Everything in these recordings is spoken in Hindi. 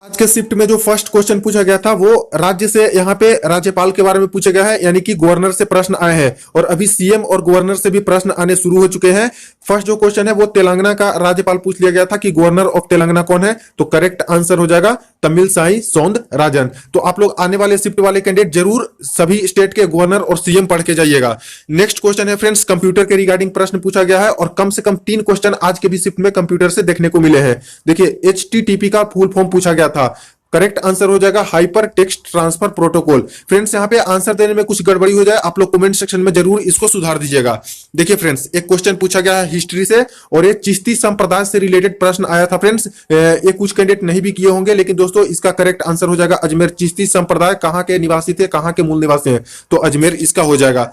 आज के शिफ्ट में जो फर्स्ट क्वेश्चन पूछा गया था वो राज्य से, यहाँ पे राज्यपाल के बारे में पूछा गया है, यानी कि गवर्नर से प्रश्न आए हैं और अभी सीएम और गवर्नर से भी प्रश्न आने शुरू हो चुके हैं। फर्स्ट जो क्वेश्चन है वो तेलंगाना का राज्यपाल पूछ लिया गया था कि गवर्नर ऑफ तेलंगाना कौन है, तो करेक्ट आंसर हो जाएगा तमिलसाई सौंदरराजन। तो आप लोग आने वाले शिफ्ट वाले कैंडिडेट जरूर सभी स्टेट के गवर्नर और सीएम पढ़ के जाइएगा। नेक्स्ट क्वेश्चन है फ्रेंड्स, कंप्यूटर के रिगार्डिंग प्रश्न पूछा गया है और कम से कम 3 क्वेश्चन आज के भी शिफ्ट में कंप्यूटर से देखने को मिले हैं। देखिए HTTP का फुल फॉर्म पूछा गया था, करेक्ट आंसर हो जाएगा hyper text transfer protocol. Friends यहाँ पे आंसर देने में कुछ गड़बड़ी हो जाए आप लोग कमेंट सेक्शन में जरूर इसको सुधार दीजिएगा। देखिए फ्रेंड्स, एक क्वेश्चन पूछा गया है हिस्ट्री से और ये चिश्ती संप्रदाय से रिलेटेड प्रश्न आया था। फ्रेंड्स ये कुछ कैंडिडेट नहीं भी किए होंगे, लेकिन दोस्तों इसका करेक्ट आंसर हो जाएगा अजमेर। चिश्ती संप्रदाय कहाँ के निवासी थे, कहाँ के मूल निवासी हैं, तो अजमेर इसका हो जाएगा।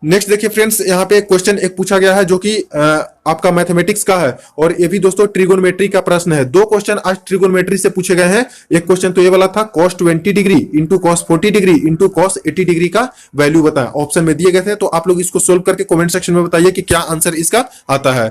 नेक्स्ट देखिए फ्रेंड्स, यहाँ पे क्वेश्चन एक पूछा गया है जो कि आपका मैथमेटिक्स का है और ये भी दोस्तों ट्रिगोनोमेट्री का प्रश्न है। 2 क्वेश्चन आज ट्रिगोनोमेट्री से पूछे गए हैं। एक क्वेश्चन तो ये वाला था cos 20 degree into cos 40 degree into cos 80 degree का वैल्यू बताएं, ऑप्शन में दिए गए थे। तो आप लोग इसको सोल्व करके कमेंट सेक्शन में बताइए कि क्या आंसर इसका आता है।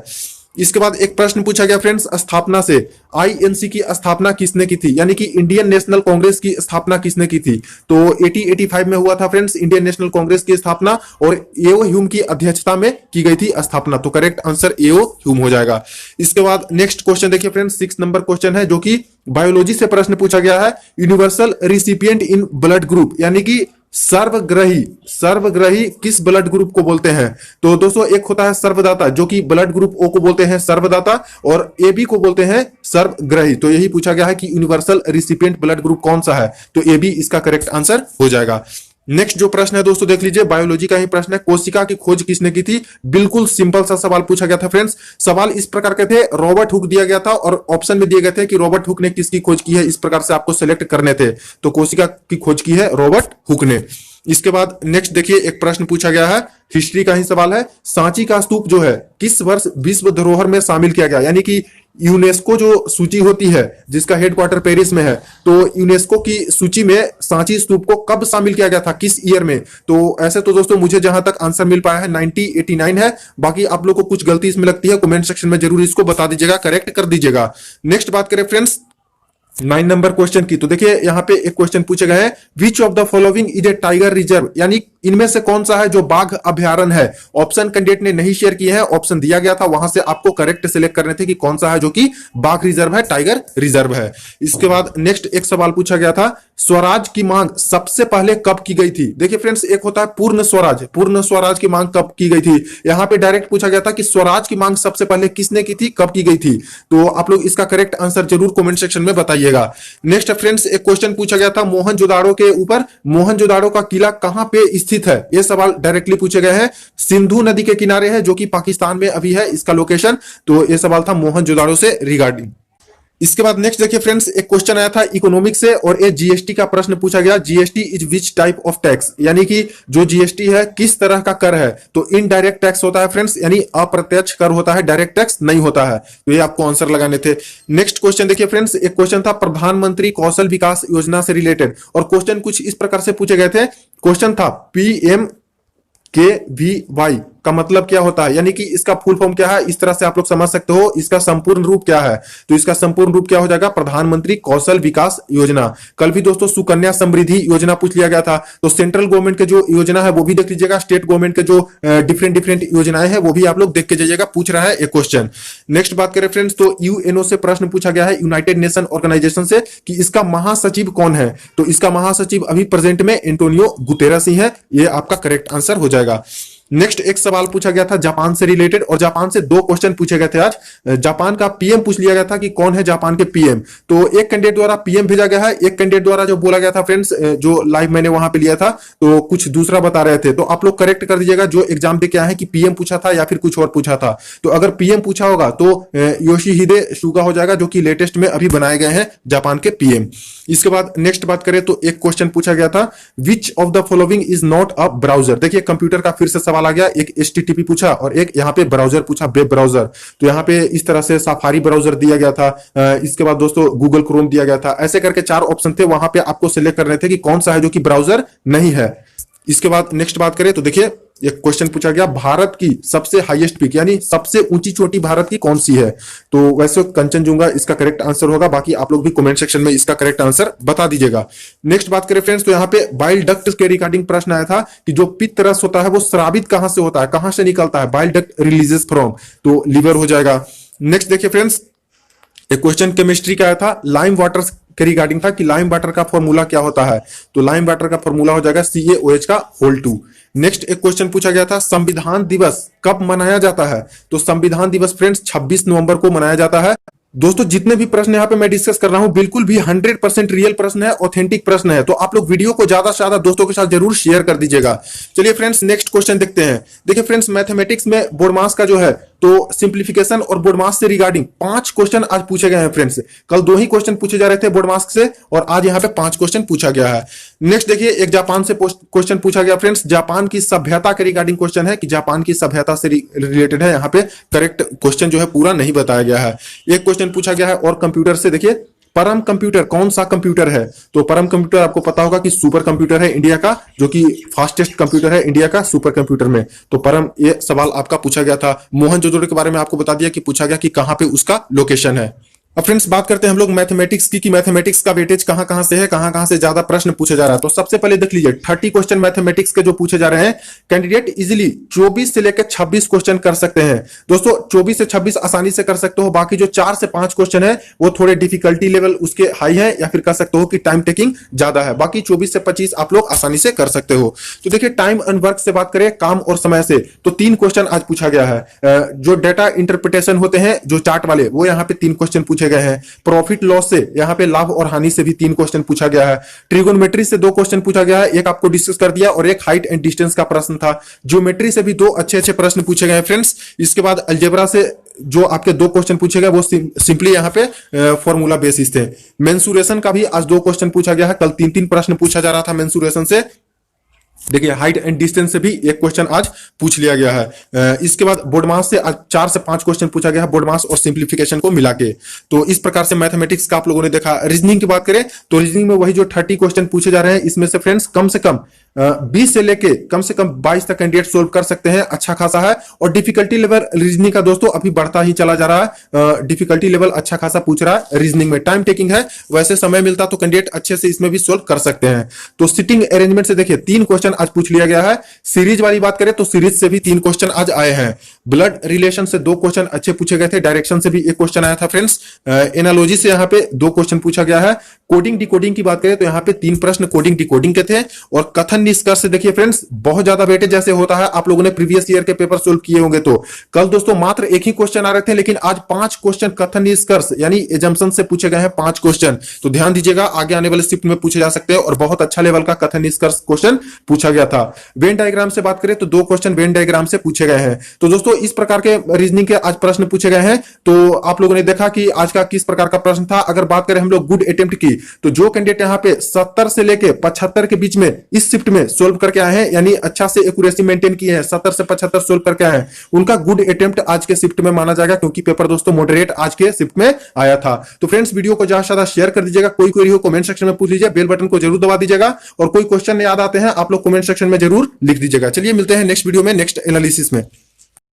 इसके बाद एक प्रश्न पूछा गया फ्रेंड्स स्थापना से, आईएनसी की स्थापना किसने की थी, यानी कि इंडियन नेशनल कांग्रेस की स्थापना किसने की थी, तो 1885 में हुआ था फ्रेंड्स इंडियन नेशनल कांग्रेस की स्थापना और एओ ह्यूम की अध्यक्षता में की गई थी स्थापना, तो करेक्ट आंसर एओ ह्यूम हो जाएगा। इसके बाद नेक्स्ट क्वेश्चन देखिए फ्रेंड्स, 6 नंबर क्वेश्चन है जो कि बायोलॉजी से प्रश्न पूछा गया है। Universal recipient in blood group, यानी कि सर्वग्रही किस ब्लड ग्रुप को बोलते हैं, तो दोस्तों एक होता है सर्वदाता जो कि ब्लड ग्रुप ओ को बोलते हैं सर्वदाता और एबी को बोलते हैं सर्वग्रही। तो यही पूछा गया है कि यूनिवर्सल रिसिपिएंट ब्लड ग्रुप कौन सा है, तो एबी इसका करेक्ट आंसर हो जाएगा। नेक्स्ट जो प्रश्न है दोस्तों देख लीजिए, बायोलॉजी का ही प्रश्न है। कोशिका की खोज किसने की थी, बिल्कुल सिंपल सा सवाल पूछा गया था फ्रेंड्स। सवाल इस प्रकार के थे, रॉबर्ट हुक दिया गया था और ऑप्शन में दिए गए थे कि रॉबर्ट हुक ने किसकी खोज की है, इस प्रकार से आपको सिलेक्ट करने थे। तो कोशिका की खोज की है रॉबर्ट हुक ने। इसके बाद नेक्स्ट देखिए एक प्रश्न पूछा गया है, हिस्ट्री का ही सवाल है। सांची का स्तूप जो है किस वर्ष विश्व धरोहर में शामिल किया गया, यानी कि यूनेस्को जो सूची होती है जिसका हेडक्वार्टर पेरिस में है, तो यूनेस्को की सूची में सांची स्तूप को कब शामिल किया गया था, किस ईयर में, तो ऐसे तो दोस्तों मुझे जहां तक आंसर मिल पाया है 1989 है। बाकी आप लोग को कुछ गलती इसमें लगती है कमेंट सेक्शन में जरूर इसको बता दीजिएगा, करेक्ट कर दीजिएगा। नेक्स्ट बात करें फ्रेंड्स 9 नंबर क्वेश्चन की, तो देखिए यहाँ पे एक क्वेश्चन पूछे गए हैं, which of the following is a tiger reserve, यानी इनमें से कौन सा है जो बाघ अभ्यारण्य है। ऑप्शन कैंडिडेट ने नहीं शेयर किए हैं, ऑप्शन दिया गया था वहां से आपको करेक्ट सिलेक्ट करने थे कि कौन सा है जो कि बाघ रिजर्व है, टाइगर रिजर्व है। इसके बाद नेक्स्ट एक सवाल पूछा गया था, स्वराज की मांग सबसे पहले कब की गई थी। देखिए फ्रेंड्स एक होता है पूर्ण स्वराज की मांग कब की गई थी, यहां पे डायरेक्ट पूछा गया था कि स्वराज की मांग सबसे पहले किसने की थी, कब की गई थी, तो आप लोग इसका करेक्ट आंसर जरूर कमेंट सेक्शन में बताइएगा। नेक्स्ट फ्रेंड्स एक क्वेश्चन पूछा गया था मोहनजोदाड़ो के ऊपर, मोहनजोदाड़ो का किला कहां पे स्थित है, यह सवाल डायरेक्टली पूछे गए हैं। सिंधु नदी के किनारे है जो कि पाकिस्तान में अभी है इसका लोकेशन, तो यह सवाल था मोहनजोदाड़ो से रिगार्डिंग। इसके बाद नेक्स्ट देखिए फ्रेंड्स एक क्वेश्चन आया था इकोनॉमिक्स से और ये जीएसटी का प्रश्न पूछा गया, GST is which type of tax, यानी कि जो जीएसटी है किस तरह का कर है, तो इनडायरेक्ट टैक्स होता है फ्रेंड्स, यानी अप्रत्यक्ष कर होता है, डायरेक्ट टैक्स नहीं होता है, तो ये आपको आंसर लगाने थे। नेक्स्ट क्वेश्चन देखिए फ्रेंड्स, एक क्वेश्चन था प्रधानमंत्री कौशल विकास योजना से रिलेटेड और क्वेश्चन कुछ इस प्रकार से पूछे गए थे। क्वेश्चन था PMKVY का मतलब क्या होता है, यानी कि इसका फुल फॉर्म क्या है, इस तरह से आप लोग समझ सकते हो। इसका संपूर्ण रूप क्या है, तो इसका संपूर्ण रूप क्या हो जाएगा, प्रधानमंत्री कौशल विकास योजना। कल भी दोस्तों सुकन्या समृद्धि योजना पूछ लिया गया था, तो सेंट्रल गवर्नमेंट के जो योजना है वो भी देख लीजिएगा, स्टेट गवर्नमेंट के जो डिफरेंट योजनाएं हैं वो भी आप लोग देख के जाइएगा, पूछ रहा है एक क्वेश्चन। नेक्स्ट बात करें फ्रेंड्स, तो यूएनओ से प्रश्न पूछा गया है, यूनाइटेड नेशन ऑर्गेनाइजेशन से, कि इसका महासचिव कौन है, तो इसका महासचिव अभी प्रेजेंट में एंटोनियो गुतेरस ही है, ये आपका करेक्ट आंसर हो जाएगा। नेक्स्ट एक सवाल पूछा गया था जापान से रिलेटेड और जापान से 2 क्वेश्चन पूछे गए थे आज। जापान का पीएम पूछ लिया गया था कि कौन है जापान के पीएम, तो एक कैंडिडेट द्वारा पीएम भेजा गया है, एक कैंडिडेट द्वारा जो बोला गया था फ्रेंड्स, जो लाइव मैंने वहां पे लिया था तो कुछ दूसरा बता रहे थे, तो आप लोग करेक्ट कर दीजिएगा जो एग्जाम दे के आए हैं कि पीएम पूछा था या फिर कुछ और पूछा था। तो अगर पीएम पूछा होगा तो योशिहिदे सुगा हो जाएगा जो कि लेटेस्ट में अभी बनाए गए हैं जापान के पीएम। इसके बाद नेक्स्ट बात करें तो एक क्वेश्चन पूछा गया था, which of the following is not a browser. देखिए कंप्यूटर का फिर से सवाल आ गया, एक HTTP पूछा और एक यहाँ पे ब्राउजर पूछा, वेब ब्राउजर, तो यहाँ पे इस तरह से सफारी ब्राउजर दिया गया था, इसके बाद दोस्तों गूगल क्रोम दिया गया था, ऐसे करके 4 ऑप्शन थे, वहां पे आपको सिलेक्ट करने थे कि कौन सा है जो कि ब्राउजर नहीं है। इसके बाद नेक्स्ट बात करें तो देखिए एक क्वेश्चन पूछा गया, भारत की सबसे हाईएस्ट पीक यानी सबसे ऊंची चोटी भारत की कौन सी है? तो वैसे कंचनजुंगा इसका करेक्ट आंसर होगा, बाकी आप लोग भी कमेंट सेक्शन में इसका करेक्ट आंसर बता दीजिएगा। नेक्स्ट बात करें फ्रेंड्स, तो यहाँ पे बाइल डक्ट के रिगार्डिंग प्रश्न आया था कि जो पित्त रस होता है वो स्रावित कहां से होता है, कहां से निकलता है? बाइल डक्ट रिलीजेस फ्रॉम, तो लीवर हो जाएगा। नेक्स्ट देखिए फ्रेंड्स, एक क्वेश्चन केमिस्ट्री का आया था, लाइम वाटर के रिगार्डिंग था कि लाइम वाटर का फॉर्मूला क्या होता है? तो लाइम वाटर का फॉर्मूला हो जाएगा CaOH का होल 2। नेक्स्ट एक क्वेश्चन पूछा गया था, संविधान दिवस कब मनाया जाता है? तो संविधान दिवस फ्रेंड्स 26 नवंबर को मनाया जाता है। दोस्तों जितने भी प्रश्न यहाँ पे मैं डिस्कस कर रहा हूं बिल्कुल भी 100% रियल प्रश्न है, ऑथेंटिक प्रश्न है, तो आप लोग वीडियो को ज्यादा से ज्यादा दोस्तों के साथ जरूर शेयर कर दीजिएगा। चलिए फ्रेंड्स नेक्स्ट क्वेश्चन देखते हैं। देखिए फ्रेंड्स मैथमेटिक्स में बोर्ड मास का जो है तो सिंप्लीफिकेशन और बोर्ड मास से रिगार्डिंग 5 क्वेश्चन आज पूछे गए हैं फ्रेंड्स। कल 2 ही क्वेश्चन पूछे जा रहे थे बोर्ड मास से और आज यहाँ पे 5 क्वेश्चन पूछा गया है। नेक्स्ट देखिए, एक जापान से क्वेश्चन पूछा गया फ्रेंड्स, जापान की सभ्यता के रिगार्डिंग क्वेश्चन है कि जापान की सभ्यता से रिलेटेड है। यहाँ पे करेक्ट क्वेश्चन जो है पूरा नहीं बताया गया है। एक क्वेश्चन पूछा गया है और कंप्यूटर से, देखिए परम कंप्यूटर कौन सा कंप्यूटर है? तो परम कंप्यूटर आपको पता होगा कि सुपर कंप्यूटर है इंडिया का, जो कि फास्टेस्ट कंप्यूटर है इंडिया का सुपर कंप्यूटर में। तो परम, ये सवाल आपका पूछा गया था। मोहनजोदड़ो के बारे में आपको बता दिया कि पूछा गया कि कहां पे उसका लोकेशन है। अब फ्रेंड्स बात करते हैं हम लोग मैथमेटिक्स की कि मैथमेटिक्स का वेटेज कहां कहां से है, कहां कहां से ज्यादा प्रश्न पूछे जा रहा है। तो सबसे पहले देख लीजिए 30 क्वेश्चन मैथमेटिक्स के जो पूछे जा रहे हैं, कैंडिडेट इजीली 24 से लेकर 26 क्वेश्चन कर सकते हैं। दोस्तों 24 से 26 आसानी से कर सकते हो, बाकी जो 4 से 5 क्वेश्चन है वो थोड़े डिफिकल्टी लेवल उसके हाई है या फिर कह सकते हो कि टाइम टेकिंग ज्यादा है। बाकी 24 से 25 आप लोग आसानी से कर सकते हो। तो देखिए टाइम एंड वर्क से बात करें, काम और समय से, तो 3 क्वेश्चन आज पूछा गया है। जो डेटा इंटरप्रिटेशन होते हैं जो चार्ट वाले, वो यहाँ पे 3 क्वेश्चन पूछे गए हैं। प्रॉफिट लॉस से, यहाँ पे लाभ और हानि से भी 3 क्वेश्चन पूछा गया है। ट्रिगोनोमेट्री से 2 क्वेश्चन पूछा गया है, एक आपको डिस्कस कर दिया और एक हाइट एंड डिस्टेंस का प्रश्न था। ज्योमेट्री से भी 2 अच्छे प्रश्न पूछे गए हैं फ्रेंड्स। इसके बाद अलजेब्रा से जो आपके 2 क्वेश्चन पूछे गए वो सिंपली यहाँ पे फॉर्मूला बेसिस थे। मेंसुरेशन का भी आज 2 क्वेश्चन पूछा गया है, कल 3 प्रश्न पूछा जा रहा था मेंसुरेशन से। देखिए हाइट एंड डिस्टेंस से भी 1 क्वेश्चन आज पूछ लिया गया है। इसके बाद बोर्ड मास से आज 4 से 5 क्वेश्चन पूछा गया है, बोर्ड मास और सिंप्लीफिकेशन को मिला के। तो इस प्रकार से मैथमेटिक्स का आप लोगों ने देखा। रीजनिंग की बात करें तो रीजनिंग में वही जो 30 क्वेश्चन पूछे जा रहे हैं, इसमें से फ्रेंड्स कम से कम 20 से लेके कम से कम 22 तक कैंडिडेट सोल्व कर सकते हैं, अच्छा खासा है। और डिफिकल्टी लेवल रीजनिंग का दोस्तों अभी बढ़ता ही चला जा रहा है। डिफिकल्टी लेवल अच्छा खासा पूछ रहा है रीजनिंग में। टाइम टेकिंग है, वैसे समय मिलता तो कैंडिडेट अच्छे से इसमें भी सोल्व कर सकते हैं। तो सिटिंग अरेंजमेंट से देखिए 3 क्वेश्चन आज पूछ लिया गया है। सीरीज वाली बात करें तो सीरीज से भी 3 क्वेश्चन आज आए हैं। ब्लड रिलेशन से 2 क्वेश्चन अच्छे पूछे गए थे। डायरेक्शन से भी 1 क्वेश्चन आया था फ्रेंड्स। एनालॉजी से यहाँ पे 2 क्वेश्चन पूछा गया है। कोडिंग डिकोडिंग की बात करें तो यहाँ पे 3 प्रश्न कोडिंग डिकोडिंग के थे। और कथन निष्कर्ष से देखिए फ्रेंड्स बहुत ज्यादा वेटेज जैसे होता है, आप लोगों ने प्रीवियस ईयर के पेपर सोल्व किए होंगे। तो कल दोस्तों मात्र 1 ही क्वेश्चन आ रहे थे, लेकिन आज 5 क्वेश्चन कथन निष्कर्ष यानी एजम्पशन से पूछे गए हैं 5 क्वेश्चन। तो ध्यान दीजिएगा, आगे आने वाले शिफ्ट में पूछे जा सकते हैं और बहुत अच्छा लेवल का कथन निष्कर्ष क्वेश्चन पूछा गया था। वेन डायग्राम से बात करें तो 2 क्वेश्चन वेन डायग्राम से पूछे गए हैं। तो दोस्तों इस प्रकार के रीजनिंग के आज प्रश्न पूछे गए हैं। तो आप लोगों ने देखा कि आज का किस प्रकार का प्रश्न था। अगर बात करें हम लोग गुड अटेम्प्ट की, तो जो कैंडिडेट यहाँ पे 70 से लेके 75 के बीच में इस शिफ्ट में सोल्व करके आए हैं, यानी अच्छा से एक्यूरेसी मेंटेन किए हैं, 70 से 75 सोल्व करके आए हैं, उनका गुड अटेम्प्ट आज के शिफ्ट में माना जाएगा, क्योंकि पेपर दोस्तों मॉडरेट आज के शिफ्ट में आया था। तो फ्रेंड्स वीडियो को ज्यादा से ज्यादा शेयर कर दीजिएगा। कोई क्वेरी हो कमेंट सेक्शन में पूछ लीजिए, बेल बटन को जरूर दबा दीजिएगा और कोई क्वेश्चन याद आते हैं आप लोग कमेंट सेक्शन में जरूर लिख दीजिएगा। चलिए मिलते हैं नेक्स्ट वीडियो में नेक्स्ट एनालिसिस में।